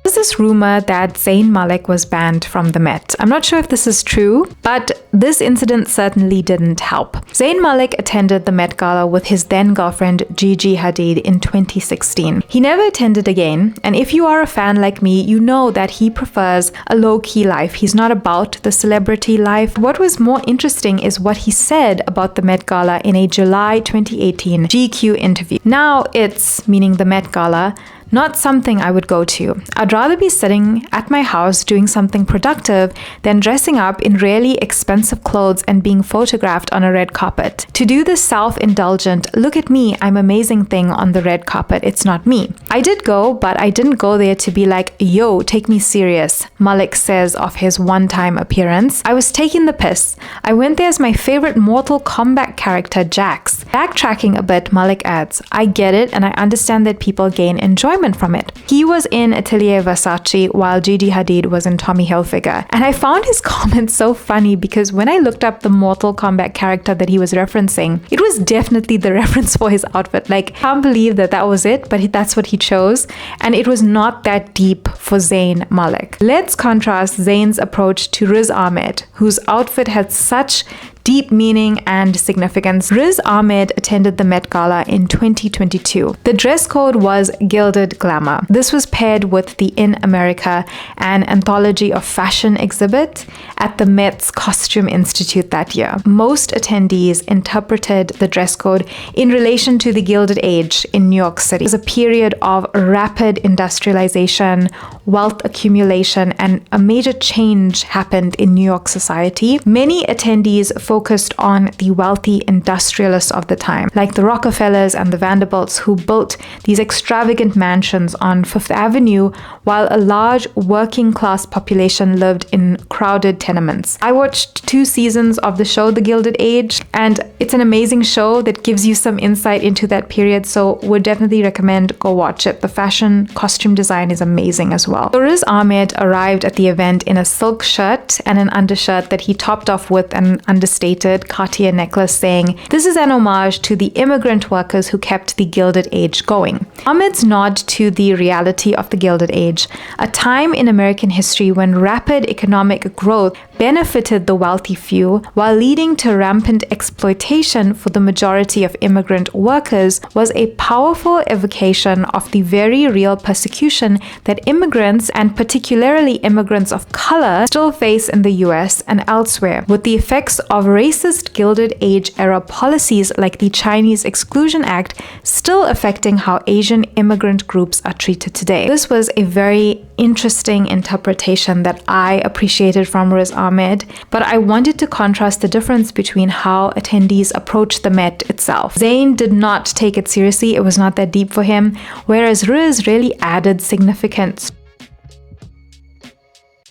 There's this rumor that Zayn Malik was banned from the Met. I'm not sure if this is true, but this incident certainly didn't help. Zayn Malik attended the Met Gala with his then girlfriend Gigi Hadid in 2016. He never attended again, and if you are a fan like me, you know that he prefers a low-key life. He's not about the celebrity life. What was more interesting is what he said about the Met Gala in a July 2018 GQ interview. Now it's, meaning the Met Gala, not something I would go to. I'd rather be sitting at my house doing something productive than dressing up in really expensive clothes and being photographed on a red carpet. To do this self-indulgent, look at me, I'm amazing thing on the red carpet, it's not me. I did go, but I didn't go there to be like, yo, take me serious, Malik says of his one-time appearance. I was taking the piss. I went there as my favorite Mortal Kombat character, Jax. Backtracking a bit, Malik adds, I get it and I understand that people gain enjoyment from it. He was in Atelier Versace while Gigi Hadid was in Tommy Hilfiger. And I found his comments so funny because when I looked up the Mortal Kombat character that he was referencing, it was definitely the reference for his outfit. Like, can't believe that that was it, but that's what he chose. And it was not that deep for Zayn Malik. Let's contrast Zayn's approach to Riz Ahmed, whose outfit had such deep meaning and significance. Riz Ahmed attended the Met Gala in 2022. The dress code was gilded glamour. This was paired with the In America, an anthology of fashion exhibit at the Met's Costume Institute that year. Most attendees interpreted the dress code in relation to the Gilded Age in New York City. It was a period of rapid industrialization, wealth accumulation, and a major change happened in New York society. Many attendees focused on the wealthy industrialists of the time, like the Rockefellers and the Vanderbilts, who built these extravagant mansions on Fifth Avenue, while a large working class population lived in crowded tenements. I watched 2 seasons of the show The Gilded Age, and it's an amazing show that gives you some insight into that period, so would definitely recommend go watch it. The fashion costume design is amazing as well. So Riz Ahmed arrived at the event in a silk shirt and an undershirt that he topped off with an understated Cartier necklace, saying, "This is an homage to the immigrant workers who kept the Gilded Age going." Ahmed's nod to the reality of the Gilded Age, a time in American history when rapid economic growth benefited the wealthy few while leading to rampant exploitation for the majority of immigrant workers, was a powerful evocation of the very real persecution that immigrants, and particularly immigrants of color, still face in the US and elsewhere, with the effects of racist Gilded Age era policies like the Chinese Exclusion Act still affecting how Asian immigrant groups are treated today. This was a very interesting interpretation that I appreciated from Riz Ahmed, but I wanted to contrast the difference between how attendees approached the Met itself. Zayn did not take it seriously, it was not that deep for him, whereas Riz really added significance.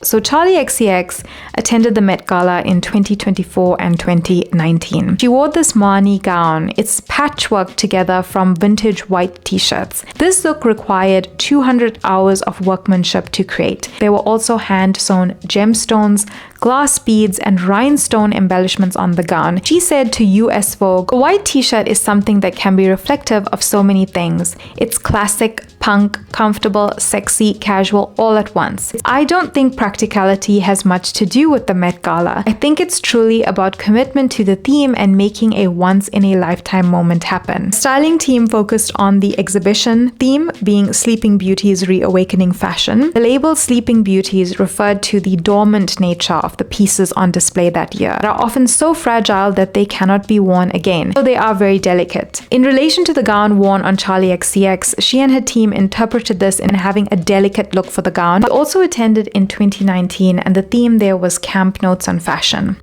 So Charli XCX attended the Met Gala in 2024 and 2019. She wore this Marni gown. It's patchwork together from vintage white t-shirts. This look required 200 hours of workmanship to create. There were also hand-sewn gemstones, glass beads, and rhinestone embellishments on the gown. She said to US Vogue, "A white t-shirt is something that can be reflective of so many things. It's classic, punk, comfortable, sexy, casual, all at once. I don't think practicality has much to do with the Met Gala. I think it's truly about commitment to the theme and making a once-in-a-lifetime moment happen." The styling team focused on the exhibition theme, being Sleeping Beauty's reawakening fashion. The label Sleeping Beauties referred to the dormant nature of the pieces on display that year. They are often so fragile that they cannot be worn again, so they are very delicate. In relation to the gown worn on Charli XCX, she and her team interpreted this in having a delicate look for the gown. She also attended in 2019, and the theme there was camp notes on fashion.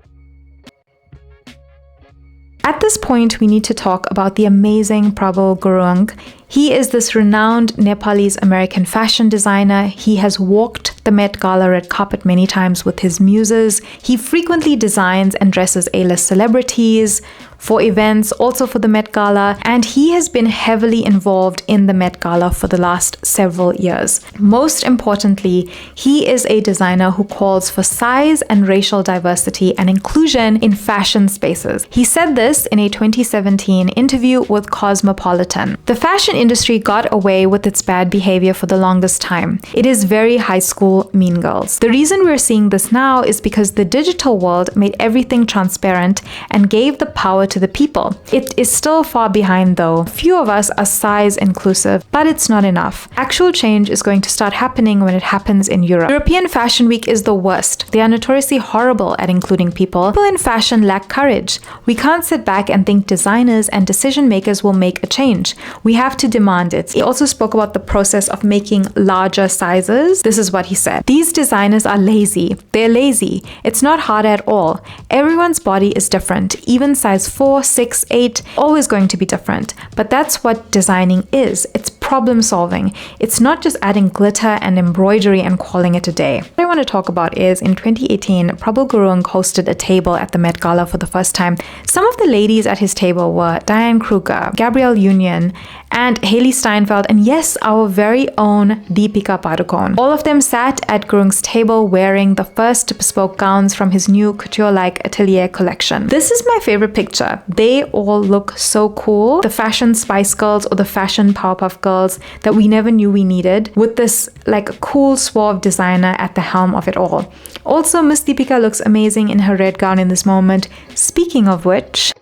At this point, we need to talk about the amazing Prabal Gurung. He is this renowned Nepalese American fashion designer. He has walked the Met Gala red carpet many times with his muses. He frequently designs and dresses A-list celebrities for events, also for the Met Gala, and he has been heavily involved in the Met Gala for the last several years. Most importantly, he is a designer who calls for size and racial diversity and inclusion in fashion spaces. He said this in a 2017 interview with Cosmopolitan. The fashion industry got away with its bad behavior for the longest time. It is very high school Mean Girls. The reason we're seeing this now is because the digital world made everything transparent and gave the power to the people. It is still far behind though. Few of us are size inclusive, but it's not enough. Actual change is going to start happening when it happens in Europe. European Fashion Week is the worst. They are notoriously horrible at including people. People in fashion lack courage. We can't sit back and think designers and decision makers will make a change. We have to demand it. He also spoke about the process of making larger sizes. This is what he said. These designers are lazy. They're lazy. It's not hard at all. Everyone's body is different. Even size 4, 6, 8, always going to be different. But that's what designing is. It's problem solving. It's not just adding glitter and embroidery and calling it a day. What I want to talk about is in 2018, Prabal Gurung hosted a table at the Met Gala for the first time. Some of the ladies at his table were Diane Kruger, Gabrielle Union, and Hailey Steinfeld, and yes, our very own Deepika Padukone. All of them sat at Gurung's table wearing the first bespoke gowns from his new couture-like atelier collection. This is my favorite picture. They all look so cool. The fashion Spice Girls or the fashion Powerpuff Girls that we never knew we needed, with this like cool suave designer at the helm of it all. Also, Miss Deepika looks amazing in her red gown in this moment. Speaking of which,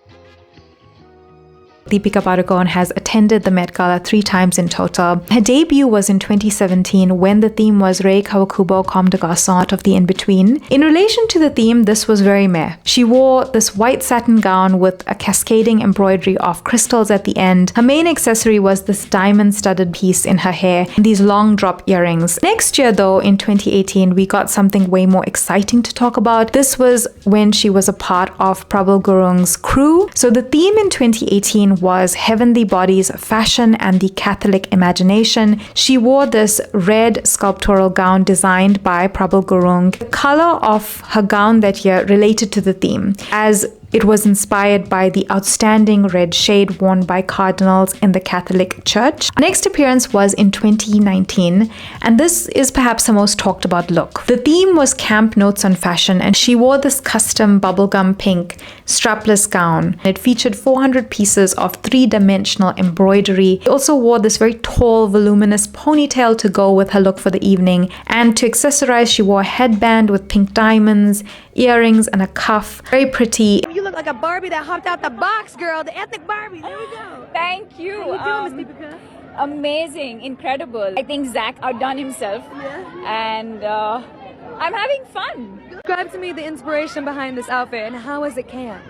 Deepika Padukone has attended the Met Gala 3 times in total. Her debut was in 2017 when the theme was Rei Kawakubo Comme des Garçons of the In-Between. In relation to the theme, this was very meh. She wore this white satin gown with a cascading embroidery of crystals at the end. Her main accessory was this diamond-studded piece in her hair and these long drop earrings. Next year though, in 2018, we got something way more exciting to talk about. This was when she was a part of Prabal Gurung's crew. So the theme in 2018 was Heavenly Bodies, Fashion and the Catholic Imagination. She wore this red sculptural gown designed by Prabal Gurung. The color of her gown that year related to the theme, as it was inspired by the outstanding red shade worn by cardinals in the Catholic Church. Our next appearance was in 2019, and this is perhaps the most talked about look. The theme was Camp Notes on Fashion, and she wore this custom bubblegum pink strapless gown. It featured 400 pieces of 3-dimensional embroidery. She also wore this very tall, voluminous ponytail to go with her look for the evening, and to accessorize, she wore a headband with pink diamonds, earrings, and a cuff. Very pretty. You look like a Barbie that hopped out the box, girl. The ethnic Barbie. There we go. Thank you. How you doing, Miss Deepika? Amazing, incredible. I think Zach outdone himself. Yeah. And I'm having fun. Describe to me the inspiration behind this outfit and how is it camp?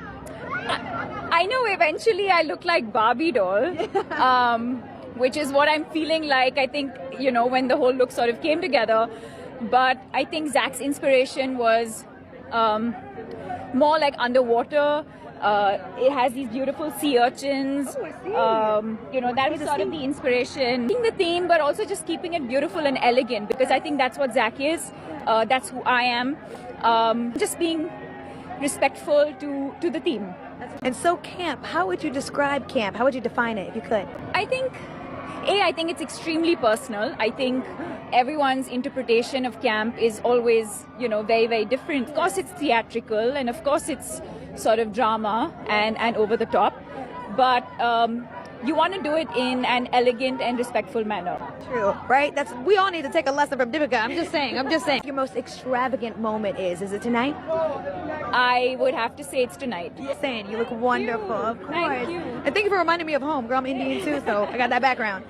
I know eventually I look like Barbie doll, which is what I'm feeling like, I think, you know, when the whole look sort of came together. But I think Zach's inspiration was more like underwater. It has these beautiful sea urchins. You know, that was sort of the inspiration. Keeping the theme, but also just keeping it beautiful and elegant, because I think that's what Zach is. That's who I am. Just being respectful to the theme. And so camp, how would you describe camp? How would you define it if you could? I think it's extremely personal. I think everyone's interpretation of camp is always, you know, very, very different. Of course, it's theatrical, and of course, it's sort of drama and over the top. But you want to do it in an elegant and respectful manner. True, right? We all need to take a lesson from Deepika. I'm just saying. Your most extravagant moment is it tonight? I would have to say it's tonight. Saying you look wonderful, of course. Thank you. And thank you for reminding me of home, girl. I'm Indian too, so I got that background.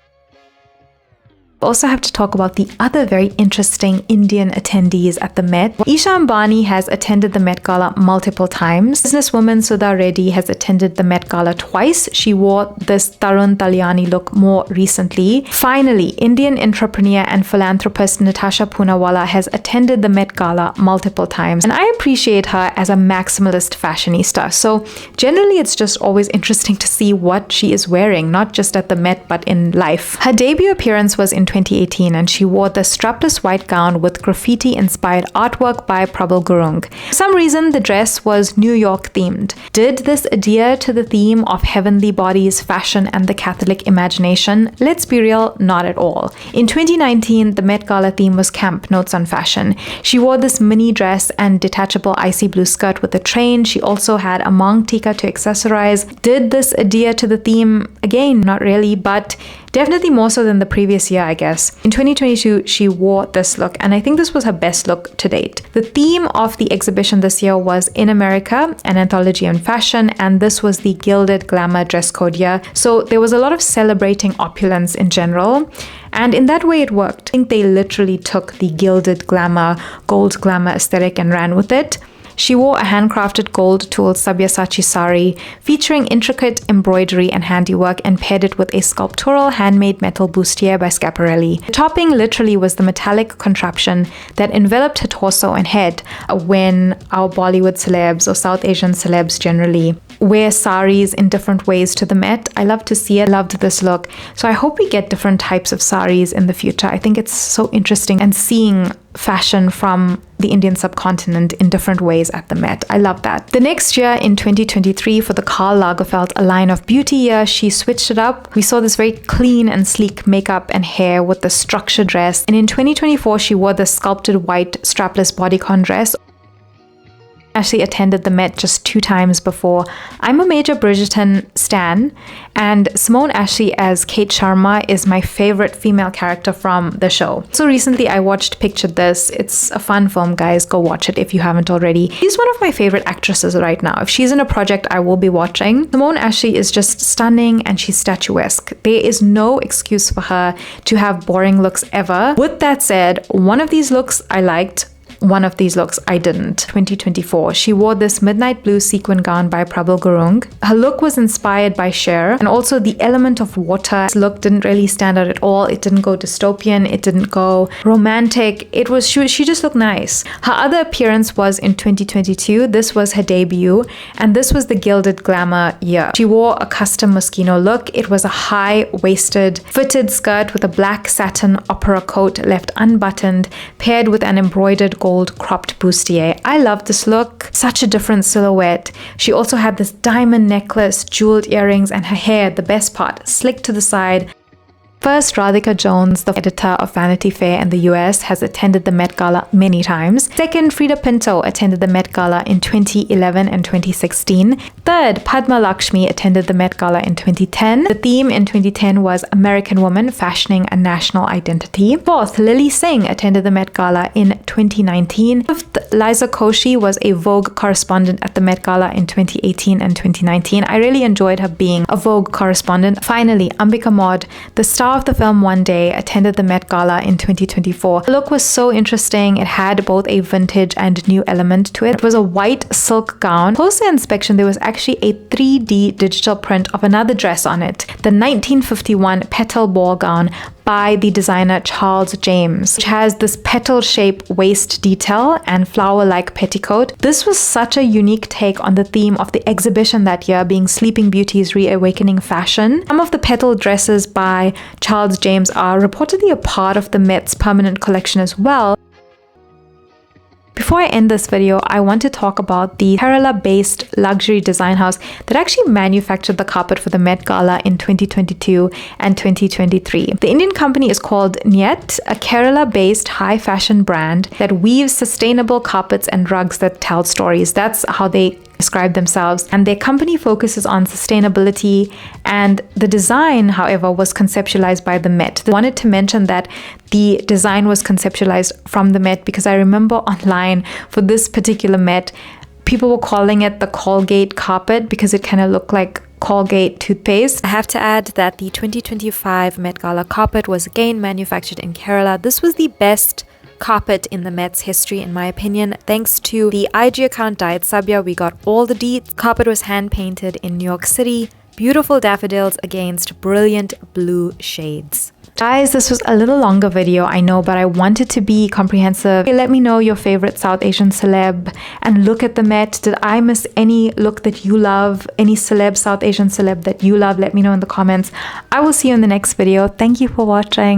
Also have to talk about the other very interesting Indian attendees at the Met. Isha Ambani has attended the Met Gala multiple times. Businesswoman Sudha Reddy has attended the Met Gala twice. She wore this Tarun Talyani look more recently. Finally, Indian entrepreneur and philanthropist Natasha Poonawalla has attended the Met Gala multiple times. And I appreciate her as a maximalist fashionista. So generally, it's just always interesting to see what she is wearing, not just at the Met, but in life. Her debut appearance was in 2018, and she wore the strapless white gown with graffiti-inspired artwork by Prabal Gurung. For some reason, the dress was New York themed. Did this adhere to the theme of heavenly bodies, fashion, and the Catholic imagination? Let's be real, not at all. In 2019, the Met Gala theme was camp, notes on fashion. She wore this mini dress and detachable icy blue skirt with a train. She also had a monk tika to accessorize. Did this adhere to the theme? Again, not really, but definitely more so than the previous year, I guess. In 2022, she wore this look, and I think this was her best look to date. The theme of the exhibition this year was In America, an anthology on fashion, and this was the gilded glamour dress code year. So there was a lot of celebrating opulence in general, and in that way it worked. I think they literally took the gilded glamour, gold glamour aesthetic and ran with it. She wore a handcrafted gold-tooled Sabyasachi sari featuring intricate embroidery and handiwork, and paired it with a sculptural handmade metal bustier by Schiaparelli. The topping literally was the metallic contraption that enveloped her torso and head when our Bollywood celebs or South Asian celebs generally wear saris in different ways to the Met. I love to see it. Loved this look. So I hope we get different types of saris in the future. I think it's so interesting, and seeing fashion from the Indian subcontinent in different ways at the Met. I love that. The next year, in 2023, for the Karl Lagerfeld A Line of Beauty year, she switched it up. We saw this very clean and sleek makeup and hair with the structured dress. And in 2024, she wore the sculpted white strapless bodycon dress. Actually attended the Met just 2 times before. I'm a major Bridgerton stan, and Simone Ashley as Kate Sharma is my favorite female character from the show. So recently I watched Picture This. It's a fun film, guys. Go watch it if you haven't already. She's one of my favorite actresses right now. If she's in a project, I will be watching. Simone Ashley is just stunning, and she's statuesque. There is no excuse for her to have boring looks ever. With that said, one of these looks I liked, one of these looks I didn't. 2024, she wore this midnight blue sequin gown by Prabal Gurung. Her look was inspired by Cher, and also the element of water. This look didn't really stand out at all. It didn't go dystopian, it didn't go romantic. It was, she just looked nice. Her other appearance was in 2022. This was her debut, and this was the gilded glamour year. She wore a custom Moschino look. It was a high-waisted fitted skirt with a black satin opera coat left unbuttoned, paired with an embroidered gold cropped bustier. I love this look. Such a different silhouette. She also had this diamond necklace, jeweled earrings, and her hair, the best part, slicked to the side. First, Radhika Jones, the editor of Vanity Fair in the US, has attended the Met Gala many times. Second, Frida Pinto attended the Met Gala in 2011 and 2016. Third, Padma Lakshmi attended the Met Gala in 2010. The theme in 2010 was American Woman Fashioning a National Identity. Fourth, Lily Singh attended the Met Gala in 2019. Fifth, Liza Koshy was a Vogue correspondent at the Met Gala in 2018 and 2019. I really enjoyed her being a Vogue correspondent. Finally, Ambika Maud, the star of the film One Day, attended the Met Gala in 2024. The look was so interesting. It had both a vintage and new element to it. It was a white silk gown. Closer inspection, there was actually a 3D digital print of another dress on it, the 1951 petal ball gown by the designer Charles James, which has this petal-shaped waist detail and flower-like petticoat. This was such a unique take on the theme of the exhibition that year, being Sleeping Beauty's reawakening fashion. Some of the petal dresses by Charles James are reportedly a part of the Met's permanent collection as well. Before I end this video, I want to talk about the Kerala-based luxury design house that actually manufactured the carpet for the Met Gala in 2022 and 2023. The Indian company is called Nyet, a Kerala-based high fashion brand that weaves sustainable carpets and rugs that tell stories. That's how they describe themselves, and their company focuses on sustainability, and the design, however, was conceptualized by the Met. I wanted to mention that the design was conceptualized from the Met because I remember online for this particular Met, people were calling it the Colgate carpet because it kind of looked like Colgate toothpaste. I have to add that the 2025 Met Gala carpet was again manufactured in Kerala. This was the best carpet in the Met's history, in my opinion. Thanks to the IG account Diet Sabya, we got all the deets. Carpet was hand painted in New York City. Beautiful daffodils against brilliant blue shades. Guys, this was a little longer video, I know, but I wanted to be comprehensive. Let me know your favorite South Asian celeb and look at the Met. Did I miss any look that you love? Any celeb, South Asian celeb that you love? Let me know in the comments. I will see you in the next video. Thank you for watching.